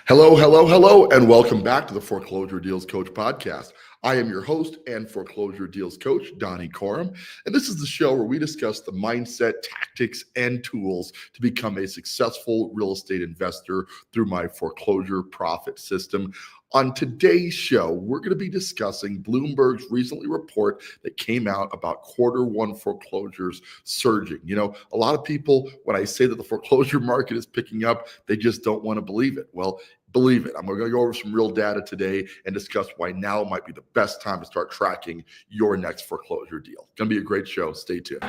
Hello, hello, hello, and welcome back to the Foreclosure Deals Coach podcast. I am your host and Foreclosure Deals Coach, Donnie Corum, and this is the show where we discuss the mindset, tactics, and tools to become a successful real estate investor through my foreclosure profit system. On today's show, we're going to be discussing Bloomberg's recently report that came out about Q1 foreclosures surging. You know, a lot of people, when I say that the foreclosure market is picking up, they just don't want to believe it. Well, believe it. I'm going to go over some real data today and discuss why now might be the best time to start tracking your next foreclosure deal. It's going to be a great show. Stay tuned.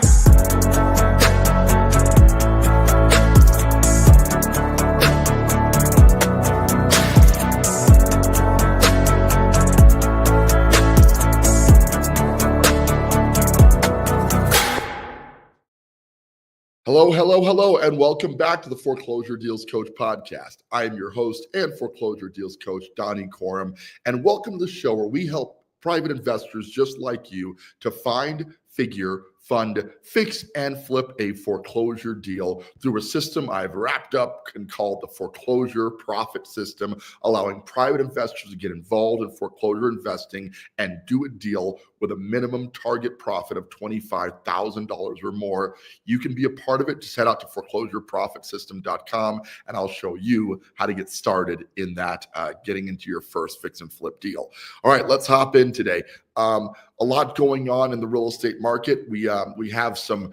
Hello, hello, hello, and welcome back to the Foreclosure Deals Coach podcast. I am your host and Foreclosure Deals Coach, Donnie Corum, and welcome to the show where we help private investors just like you to find, figure, fund, fix, and flip a foreclosure deal through a system I've wrapped up and called the Foreclosure Profit System, allowing private investors to get involved in foreclosure investing and do a deal with a minimum target profit of $25,000 or more. You can be a part of it. Just head out to foreclosureprofitsystem.com and I'll show you how to get started in that, getting into your first fix and flip deal. All right, let's hop in today. A lot going on in the real estate market. We have some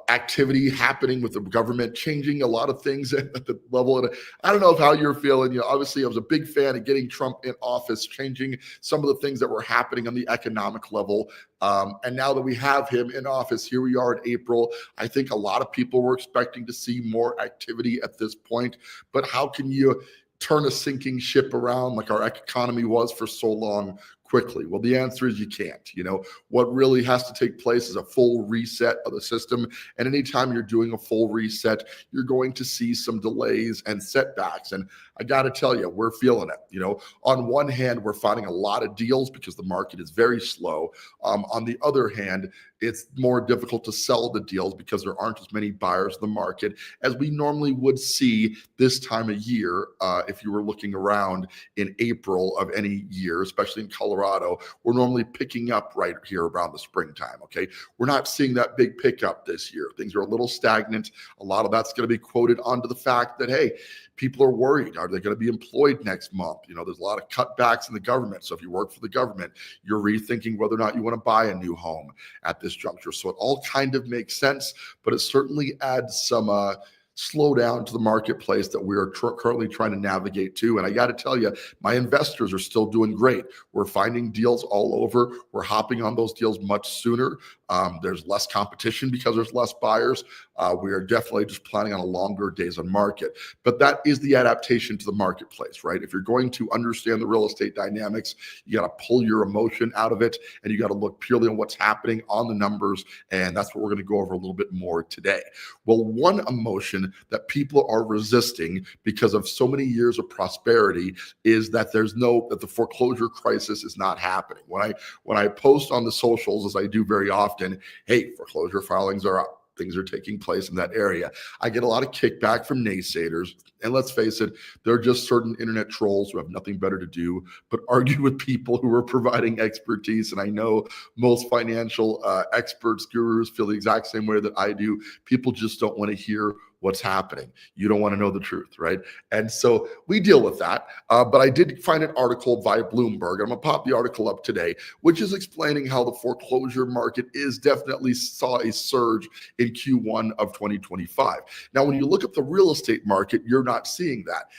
activity happening with the government changing a lot of things at the level. And I don't know how you're feeling. You know, obviously I was a big fan of getting Trump in office, changing some of the things that were happening on the economic level. And now that we have him in office, here we are in April. I think a lot of people were expecting to see more activity at this point, but how can you turn a sinking ship around like our economy was for so long quickly? Well, the answer is you can't. You know, what really has to take place is a full reset of the system. And anytime you're doing a full reset, you're going to see some delays and setbacks. And I got to tell you, we're feeling it. You know, on one hand, we're finding a lot of deals because the market is very slow. On the other hand, it's more difficult to sell the deals because there aren't as many buyers in the market as we normally would see this time of year. If you were looking around in April of any year, especially in Colorado, we're normally picking up right here around the springtime. Okay. We're not seeing that big pickup this year. Things are a little stagnant. A lot of that's going to be quoted onto the fact that, hey, people are worried. Are they going to be employed next month? You know, there's a lot of cutbacks in the government. So if you work for the government, you're rethinking whether or not you want to buy a new home at this juncture. So it all kind of makes sense, but it certainly adds some slow down to the marketplace that we're currently trying to navigate to. And I got to tell you, my investors are still doing great. We're finding deals all over. We're hopping on those deals much sooner. There's less competition because there's less buyers. We are definitely just planning on a longer days on market. But that is the adaptation to the marketplace, right? If you're going to understand the real estate dynamics, you got to pull your emotion out of it and you got to look purely on what's happening on the numbers. And that's what we're going to go over a little bit more today. Well, one emotion that people are resisting because of so many years of prosperity is that that the foreclosure crisis is not happening. When I post on the socials, as I do very often, hey, foreclosure filings are up. Things are taking place in that area. I get a lot of kickback from naysayers. And let's face it, there are just certain internet trolls who have nothing better to do but argue with people who are providing expertise. And I know most financial experts, gurus feel the exact same way that I do. People just don't want to hear what's happening. You don't want to know the truth, right? And so we deal with that. But I did find an article via Bloomberg. I'm going to pop the article up today, which is explaining how the foreclosure market is definitely saw a surge in Q1 of 2025. Now, when you look at the real estate market, you're not seeing that.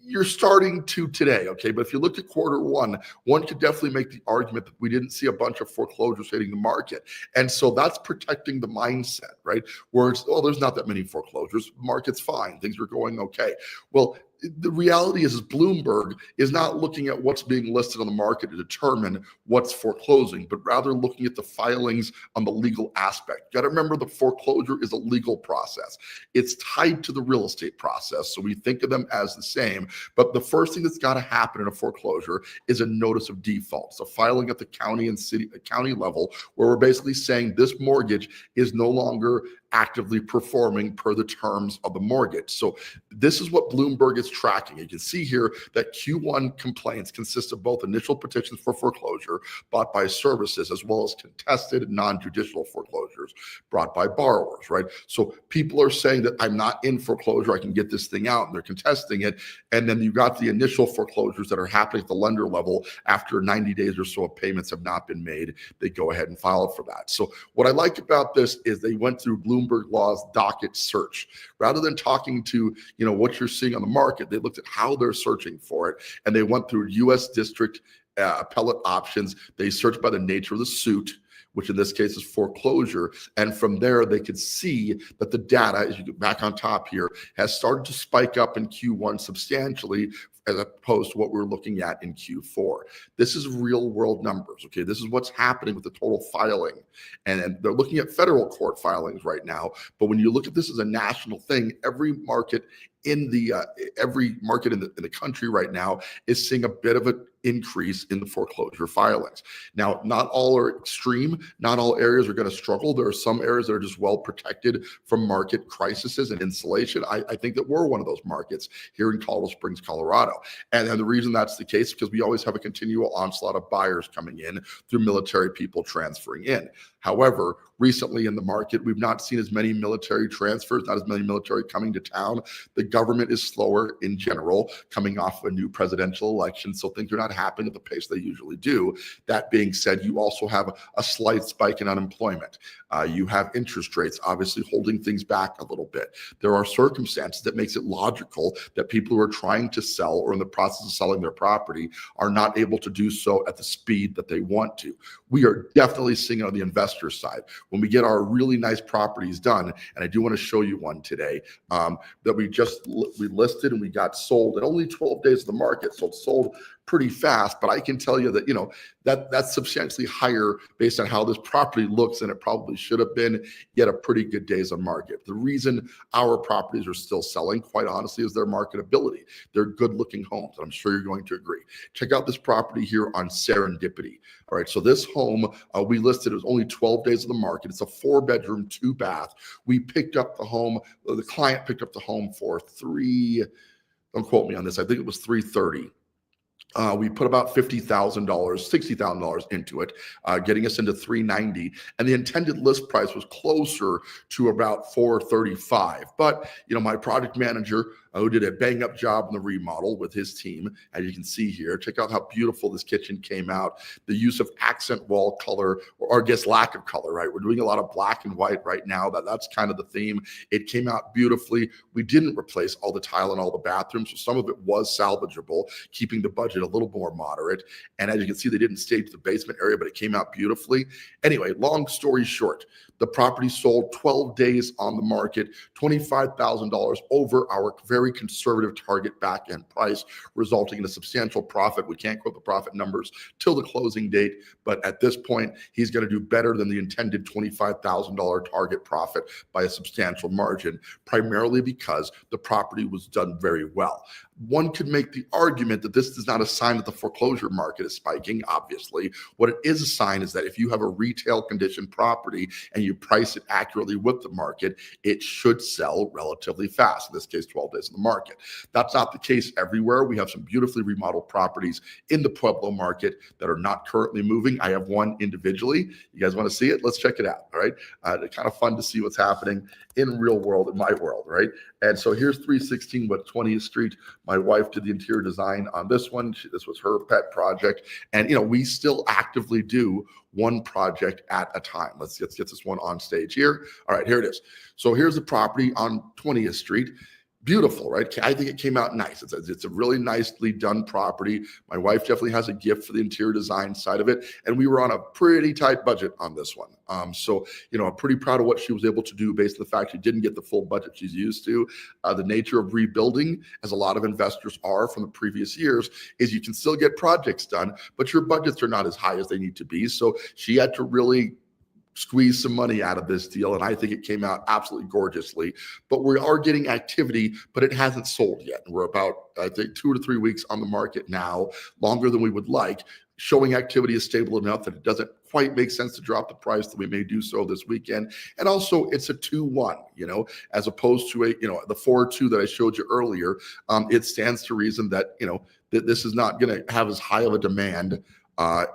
You're starting to today, okay? But if you look at Q1, one could definitely make the argument that we didn't see a bunch of foreclosures hitting the market. And so that's protecting the mindset, right? Where it's, oh, there's not that many foreclosures. Market's fine. Things are going okay. Well, the reality is Bloomberg is not looking at what's being listed on the market to determine what's foreclosing, but rather looking at the filings on the legal aspect. You got to remember the foreclosure is a legal process. It's tied to the real estate process. So we think of them as the same, but the first thing that's got to happen in a foreclosure is a notice of default. So filing at the county and county level, where we're basically saying this mortgage is no longer actively performing per the terms of the mortgage. So this is what Bloomberg is tracking. You can see here that Q1 complaints consist of both initial petitions for foreclosure brought by services as well as contested non-judicial foreclosures brought by borrowers, right? So people are saying that I'm not in foreclosure, I can get this thing out, and they're contesting it. And then you've got the initial foreclosures that are happening at the lender level after 90 days or so of payments have not been made. They go ahead and file for that. So what I like about this is they went through Bloomberg Law's docket search. Rather than talking to, what you're seeing on the market, they looked at how they're searching for it, and they went through U.S. District appellate options. They searched by the nature of the suit, which in this case is foreclosure. And from there, they could see that the data, as you get back on top here, has started to spike up in Q1 substantially as opposed to what we're looking at in Q4. This is real world numbers, okay? This is what's happening with the total filing. And they're looking at federal court filings right now. But when you look at this as a national thing, every market in the country right now is seeing a bit of an increase in the foreclosure filings. Now, not all are extreme. Not all areas are going to struggle. There are some areas that are just well protected from market crises and insulation. I think that we're one of those markets here in Colorado Springs, Colorado. And the reason that's the case is because we always have a continual onslaught of buyers coming in through military people transferring in. However, recently in the market, we've not seen as many military transfers, not as many military coming to town. The government is slower in general, coming off of a new presidential election, so things are not happening at the pace they usually do. That being said, you also have a slight spike in unemployment. You have interest rates obviously holding things back a little bit. There are circumstances that makes it logical that people who are trying to sell or in the process of selling their property are not able to do so at the speed that they want to. We are definitely seeing it on the investor side. When we get our really nice properties done, and I do want to show you one today that we listed and we got sold in only 12 days of the market, so it sold pretty fast. But I can tell you that that's substantially higher based on how this property looks than it probably should have been, yet a pretty good days on market. The reason our properties are still selling, quite honestly, is their marketability. They're good looking homes, and I'm sure you're going to agree. Check out this property here on Serendipity. All right, so this home we listed, it was only 12 days of the market. It's a 4-bedroom, 2-bath. We picked up the home, the client picked up the home for don't quote me on this, I think it was $330. We put about $50,000, $60,000 into it, getting us into $390, and the intended list price was closer to about $435. But my project manager, who did a bang up job in the remodel with his team, as you can see here, check out how beautiful this kitchen came out. The use of accent wall color, or I guess lack of color, right? We're doing a lot of black and white right now. That's kind of the theme. It came out beautifully. We didn't replace all the tile in all the bathrooms, so some of it was salvageable, keeping the budget a little more moderate. And as you can see, they didn't stage the basement area, but it came out beautifully. Anyway, long story short, the property sold 12 days on the market, $25,000 over our very conservative target back end price, resulting in a substantial profit. We can't quote the profit numbers till the closing date, but at this point, he's going to do better than the intended $25,000 target profit by a substantial margin, primarily because the property was done very well. One could make the argument that this is not a sign that the foreclosure market is spiking, obviously. What it is a sign is that if you have a retail condition property and you price it accurately with the market, it should sell relatively fast, in this case, 12 days in the market. That's not the case everywhere. We have some beautifully remodeled properties in the Pueblo market that are not currently moving. I have one individually. You guys want to see it? Let's check it out, all right? It's kind of fun to see what's happening in real world, in my world, right? And so here's 316 West 20th Street. My wife did the interior design on this one. This was her pet project. And, we still actively do one project at a time. Let's get this one on stage here. All right, here it is. So here's the property on 20th Street. Beautiful, right? I think it came out nice. It's a really nicely done property. My wife definitely has a gift for the interior design side of it. And we were on a pretty tight budget on this one. So, I'm pretty proud of what she was able to do based on the fact she didn't get the full budget she's used to. The nature of rebuilding, as a lot of investors are from the previous years, is you can still get projects done, but your budgets are not as high as they need to be. So she had to really squeeze some money out of this deal, and I think it came out absolutely gorgeously. But we are getting activity, but it hasn't sold yet. We're about, I think, 2 to 3 weeks on the market now, longer than we would like. Showing activity is stable enough that it doesn't quite make sense to drop the price, that we may do so this weekend. And also it's a 2-1, as opposed to the 4-2 that I showed you earlier. It stands to reason that, that this is not going to have as high of a demand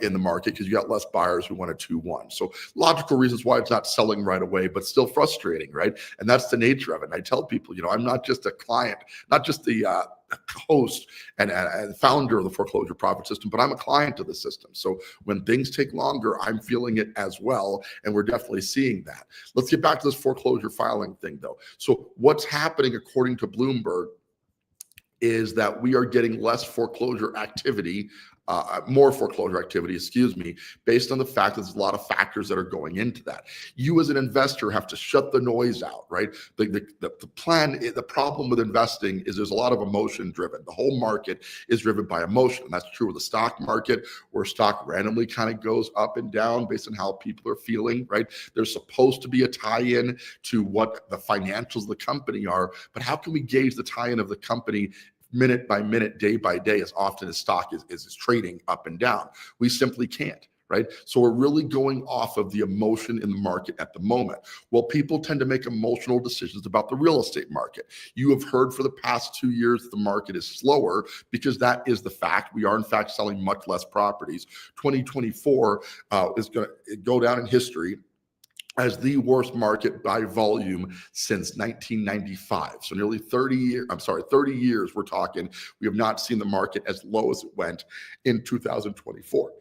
in the market, because you got less buyers who want a 2-1. So logical reasons why it's not selling right away, but still frustrating, right? And that's the nature of it. And I tell people, I'm not just a client, not just the host and founder of the foreclosure profit system, but I'm a client of the system. So when things take longer, I'm feeling it as well, and we're definitely seeing that. Let's get back to this foreclosure filing thing, though. So what's happening according to Bloomberg is that we are getting less foreclosure activity, more foreclosure activity, based on the fact that there's a lot of factors that are going into that. You as an investor have to shut the noise out, right? The problem with investing is there's a lot of emotion driven. The whole market is driven by emotion. And that's true of the stock market, where stock randomly kind of goes up and down based on how people are feeling, right? There's supposed to be a tie-in to what the financials of the company are, but how can we gauge the tie-in of the company minute by minute, day by day, as often as stock is trading up and down? We simply can't, right? So we're really going off of the emotion in the market at the moment. Well, people tend to make emotional decisions about the real estate market. You have heard for the past 2 years that the market is slower, because that is the fact. We are in fact selling much less properties. 2024 is going to go down in history as the worst market by volume since 1995. So nearly 30 years we're talking. We have not seen the market as low as it went in 2024.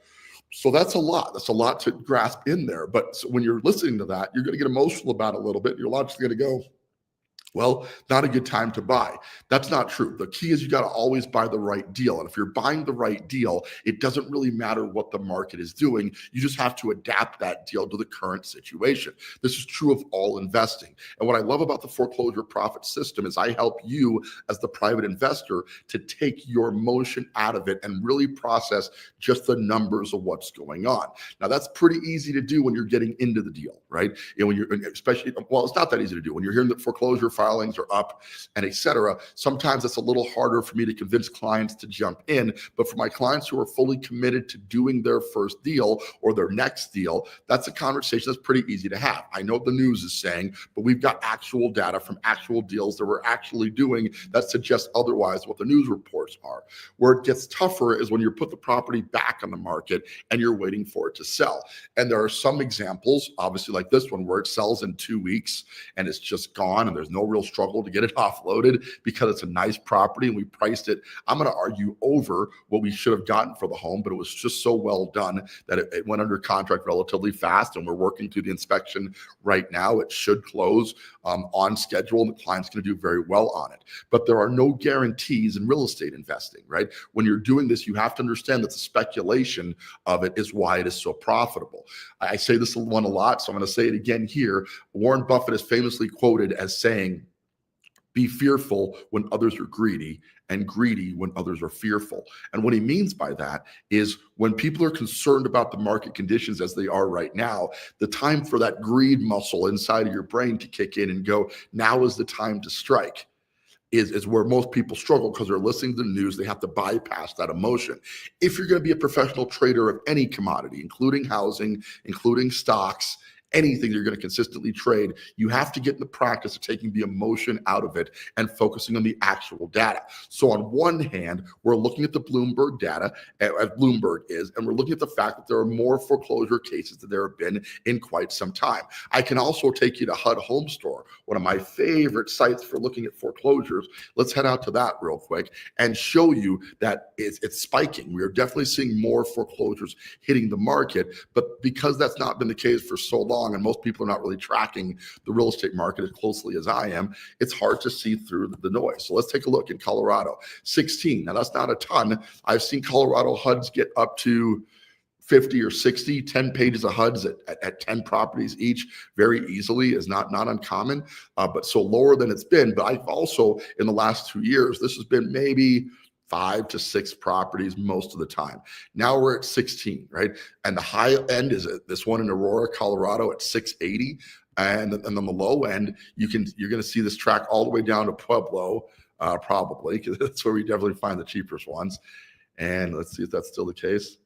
So that's a lot. That's a lot to grasp in there. But when you're listening to that, you're going to get emotional about it a little bit. You're logically going to go, well, not a good time to buy. That's not true. The key is you got to always buy the right deal. And if you're buying the right deal, it doesn't really matter what the market is doing. You just have to adapt that deal to the current situation. This is true of all investing. And what I love about the foreclosure profit system is I help you as the private investor to take your emotion out of it and really process just the numbers of what's going on. Now, that's pretty easy to do when you're getting into the deal, right? When you're especially, well, it's not that easy to do when you're hearing that foreclosure filings are up and et cetera. Sometimes it's a little harder for me to convince clients to jump in, but for my clients who are fully committed to doing their first deal or their next deal, that's a conversation that's pretty easy to have. I know what the news is saying, but we've got actual data from actual deals that we're actually doing that suggests otherwise what the news reports are. Where it gets tougher is when you put the property back on the market and you're waiting for it to sell. And there are some examples, obviously like this one, where it sells in 2 weeks and it's just gone and there's no real struggle to get it offloaded because it's a nice property and we priced it, I'm going to argue, over what we should have gotten for the home, but it was just so well done that it went under contract relatively fast, and we're working through the inspection right now. It should close on schedule, and the client's going to do very well on it. But there are no guarantees in real estate investing, right? When you're doing this, you have to understand that the speculation of it is why it is so profitable. I say this one a lot, so I'm going to say it again here. Warren Buffett is famously quoted as saying, "Be fearful when others are greedy, and greedy when others are fearful." And what he means by that is when people are concerned about the market conditions as they are right now, the time for that greed muscle inside of your brain to kick in and go, now is the time to strike, is where most people struggle, because they're listening to the news. They have to bypass that emotion. If you're going to be a professional trader of any commodity, including housing, including stocks, anything you're going to consistently trade, you have to get in the practice of taking the emotion out of it and focusing on the actual data. So on one hand, we're looking at the Bloomberg data, as Bloomberg is, and we're looking at the fact that there are more foreclosure cases than there have been in quite some time. I can also take you to HUD Home Store, one of my favorite sites for looking at foreclosures. Let's head out to that real quick and show you that it's spiking. We are definitely seeing more foreclosures hitting the market, but because that's not been the case for so long, and most people are not really tracking the real estate market as closely as I am, it's hard to see through the noise. So let's take a look in Colorado. 16. Now that's not a ton. I've seen Colorado HUDs get up to 50 or 60, 10 pages of HUDs at 10 properties each very easily is not uncommon, but so lower than it's been. But I've also, in the last 2 years, this has been maybe 5 to 6 properties most of the time. Now we're at 16, right? And the high end is this one in Aurora, Colorado at 680. And on the low end, you're going to see this track all the way down to Pueblo, probably, because that's where we definitely find the cheapest ones. And let's see if that's still the case.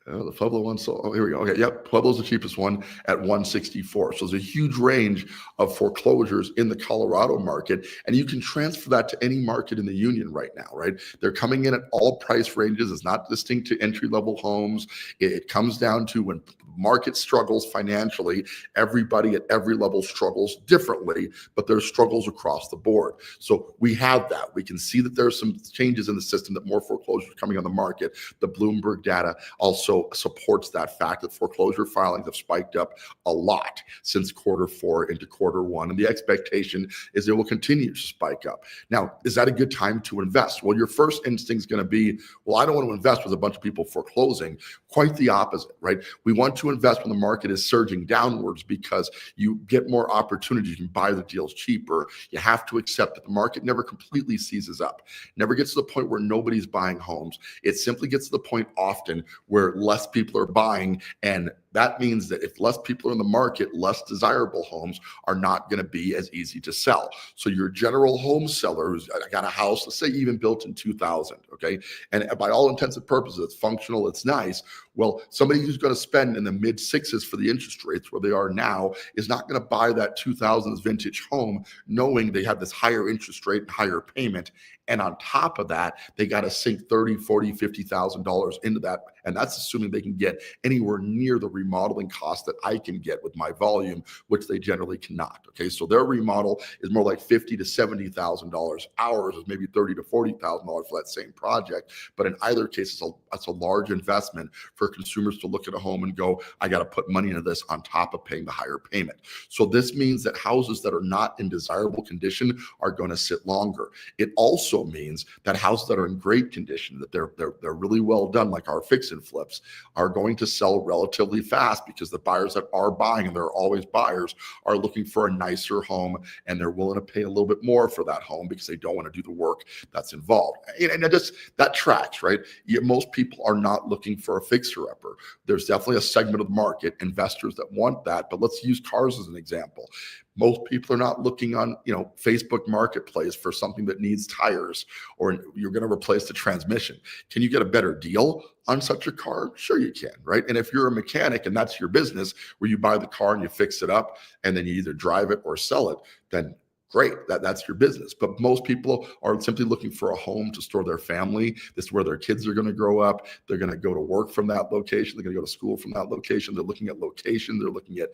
The Pueblo one. So here we go. Okay, yep. Pueblo's the cheapest one at 164. So there's a huge range of foreclosures in the Colorado market, and you can transfer that to any market in the union right now, right? They're coming in at all price ranges. It's not distinct to entry-level homes. It comes down to when market struggles financially, everybody at every level struggles differently, but there's struggles across the board. So we have that. We can see that there's some changes in the system, that more foreclosures are coming on the market. The Bloomberg data also supports that fact that foreclosure filings have spiked up a lot since Q4 into Q1, and the expectation is they will continue to spike up. Now, is that a good time to invest? Well, your first instinct is going to be, well, I don't want to invest with a bunch of people foreclosing. Quite the opposite, right? We want to invest when the market is surging downwards because you get more opportunities. You can buy the deals cheaper. You have to accept that the market never completely seizes up, never gets to the point where nobody's buying homes. It simply gets to the point often where less people are buying, and that means that if less people are in the market, less desirable homes are not going to be as easy to sell. So your general home seller who's got a house, let's say even built in 2000, okay, and by all intents and purposes, it's functional, it's nice. Well, somebody who's going to spend in the mid sixes for the interest rates where they are now is not going to buy that 2000s vintage home knowing they have this higher interest rate and higher payment. And on top of that, they got to sink $30,000, $40,000, $50,000 into that. And that's assuming they can get anywhere near the remodeling cost that I can get with my volume, which they generally cannot. Okay, so their remodel is more like $50,000 to $70,000. Ours is maybe $30,000 to $40,000 for that same project. But in either case, it's a large investment for consumers to look at a home and go, I got to put money into this on top of paying the higher payment. So this means that houses that are not in desirable condition are going to sit longer. It also means that houses that are in great condition, that they're really well done, like our fix and flips, are going to sell relatively fast because the buyers that are buying, and there are always buyers, are looking for a nicer home, and they're willing to pay a little bit more for that home because they don't want to do the work that's involved. And that tracks, right? Most people are not looking for a fixer-upper. There's definitely a segment of the market, investors, that want that. But let's use cars as an example. Most people are not looking on, Facebook Marketplace for something that needs tires, or you're going to replace the transmission. Can you get a better deal on such a car? Sure you can, right? And if you're a mechanic and that's your business, where you buy the car and you fix it up and then you either drive it or sell it, then great, that's your business. But most people are simply looking for a home to store their family. This is where their kids are going to grow up. They're going to go to work from that location. They're going to go to school from that location. They're looking at location. They're looking at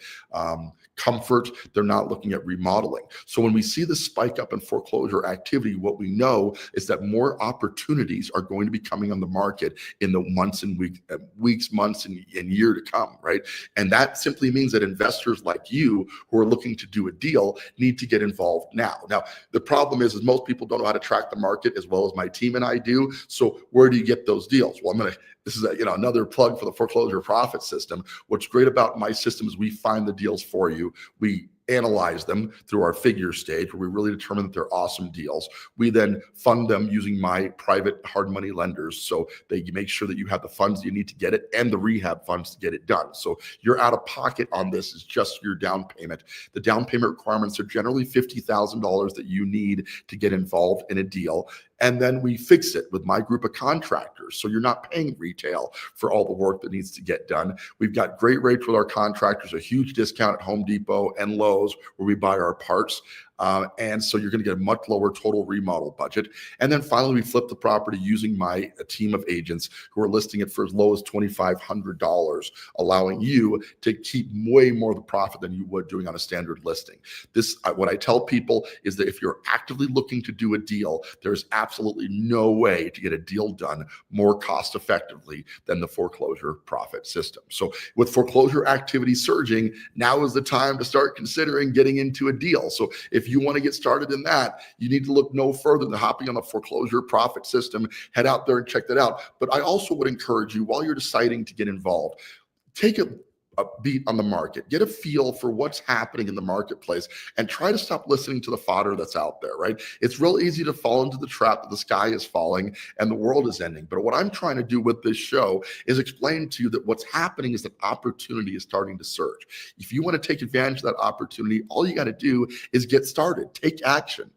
comfort. They're not looking at remodeling. So when we see the spike up in foreclosure activity, what we know is that more opportunities are going to be coming on the market in the months and weeks, months, and year to come, right? And that simply means that investors like you who are looking to do a deal need to get involved now. The problem is most people don't know how to track the market as well as my team and I do. So where do you get those deals? Well, this is another plug for the foreclosure profit system. What's great about my system is we find the deals for you. We analyze them through our figure stage, where we really determine that they're awesome deals. We then fund them using my private hard money lenders, so they make sure that you have the funds you need to get it and the rehab funds to get it done. So your out of pocket on this is just your down payment. The down payment requirements are generally $50,000 that you need to get involved in a deal. And then we fix it with my group of contractors. So you're not paying retail for all the work that needs to get done. We've got great rates with our contractors, a huge discount at Home Depot and Lowe's where we buy our parts. And so you're going to get a much lower total remodel budget. And then finally, we flip the property using my team of agents who are listing it for as low as $2,500, allowing you to keep way more of the profit than you would doing on a standard listing. What I tell people is that if you're actively looking to do a deal, there's absolutely no way to get a deal done more cost effectively than the foreclosure profit system. So with foreclosure activity surging, now is the time to start considering getting into a deal. So if you want to get started in that, you need to look no further than hopping on the foreclosure profit system. Head out there and check that out. But I also would encourage you, while you're deciding to get involved, take a beat on the market, get a feel for what's happening in the marketplace, and try to stop listening to the fodder that's out there, right? It's real easy to fall into the trap that the sky is falling and the world is ending. But what I'm trying to do with this show is explain to you that what's happening is that opportunity is starting to surge. If you want to take advantage of that opportunity, all you got to do is get started, take action.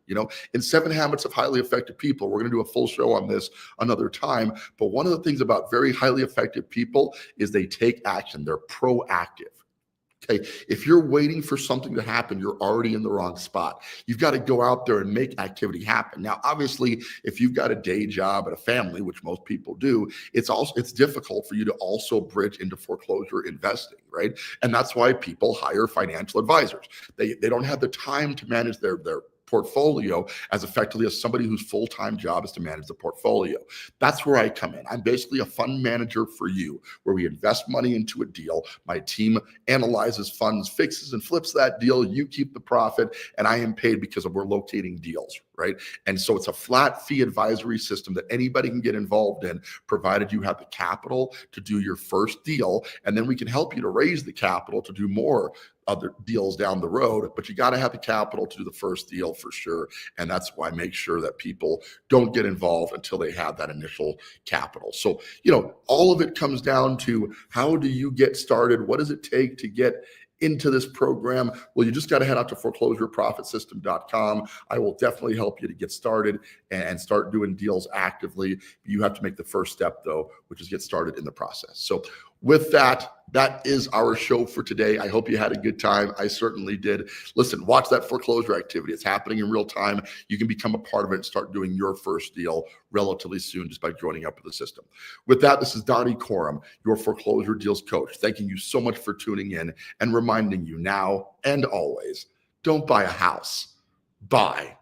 In 7 Habits of Highly Effective People, we're going to do a full show on this another time. But one of the things about very highly effective people is they take action. They're proactive. Okay. If you're waiting for something to happen, you're already in the wrong spot. You've got to go out there and make activity happen. Now, obviously, if you've got a day job and a family, which most people do, it's difficult for you to also bridge into foreclosure investing, right? And that's why people hire financial advisors. They don't have the time to manage their portfolio as effectively as somebody whose full-time job is to manage the portfolio. That's where I come in. I'm basically a fund manager for you, where we invest money into a deal. My team analyzes funds, fixes and flips that deal. You keep the profit, and I am paid because we're locating deals, right? And so it's a flat fee advisory system that anybody can get involved in, provided you have the capital to do your first deal. And then we can help you to raise the capital to do more other deals down the road, but you got to have the capital to do the first deal for sure. And that's why I make sure that people don't get involved until they have that initial capital. So, all of it comes down to, how do you get started? What does it take to get into this program? Well, you just got to head out to foreclosureprofitsystem.com. I will definitely help you to get started and start doing deals actively. You have to make the first step, though, which is get started in the process. So with that is our show for today. I hope you had a good time. I certainly did. Listen, watch that foreclosure activity. It's happening in real time. You can become a part of it and start doing your first deal relatively soon just by joining up with the system. With that, this is Donnie Corum, your foreclosure deals coach. Thanking you so much for tuning in and reminding you now and always, don't buy a house, buy